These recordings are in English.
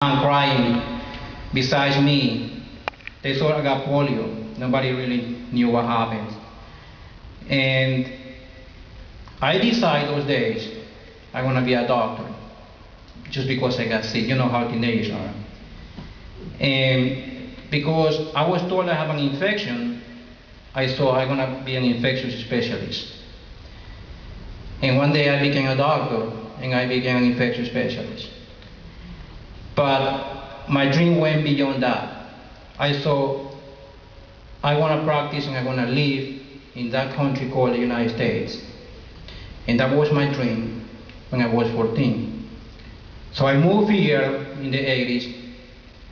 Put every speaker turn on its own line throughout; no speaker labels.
I'm crying besides me. They thought I got polio. Nobody really knew what happened. And I decided those days I want to be a doctor just because I got sick. You know how teenagers are. And because I was told I have an infection, I thought I'm going to be an infectious specialist. And one day I became a doctor and I became an infectious specialist. But my dream went beyond that. I thought I want to practice and I want to live in that country called the United States. And that was my dream when I was 14. So I moved here in the 80s,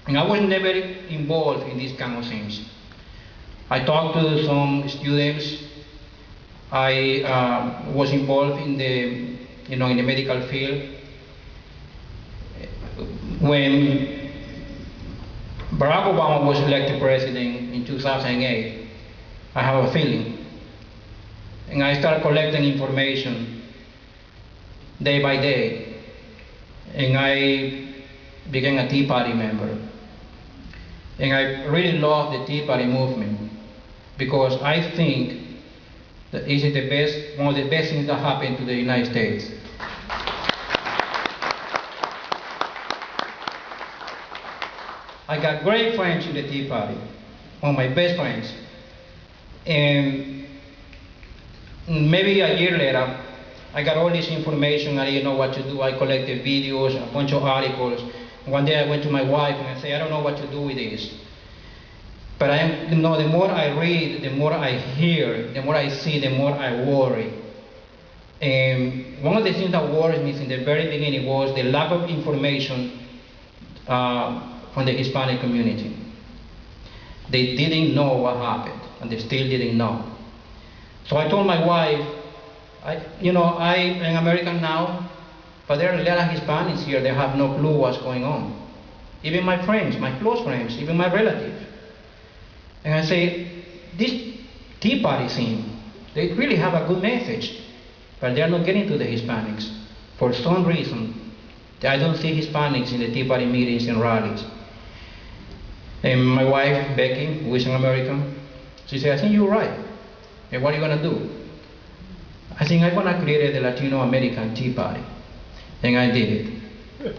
and I was never involved in these kind of things. I talked to some students. I was involved in the, in the medical field. When Barack Obama was elected president in 2008, I have a feeling. And I started collecting information day by day. And I became a Tea Party member. And I really love the Tea Party movement because I think that it is one of the best things that happened to the United States. I got great friends in the Tea Party, one of my best friends. And maybe a year later, I got all this information, I didn't know what to do. I collected videos, a bunch of articles. One day I went to my wife and I said, I don't know what to do with this. But the more I read, the more I hear, the more I see, the more I worry. And one of the things that worries me in the very beginning was the lack of information from the Hispanic community. They didn't know what happened, and they still didn't know. So I told my wife, I am American now, but there are a lot of Hispanics here that have no clue what's going on. Even my friends, my close friends, even my relatives. And I say, this Tea Party thing, they really have a good message, but they're not getting to the Hispanics. For some reason, I don't see Hispanics in the Tea Party meetings and rallies. And my wife, Becky, who is an American, she said, I think you're right. And what are you going to do? I think I'm going to create the Latino American Tea Party. And I did it.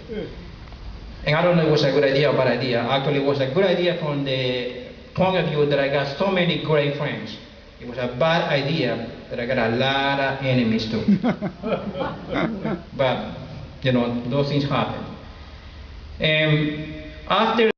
And I don't know if it was a good idea or bad idea. Actually, it was a good idea from the point of view that I got so many great friends. It was a bad idea that I got a lot of enemies too. But, those things happen. And after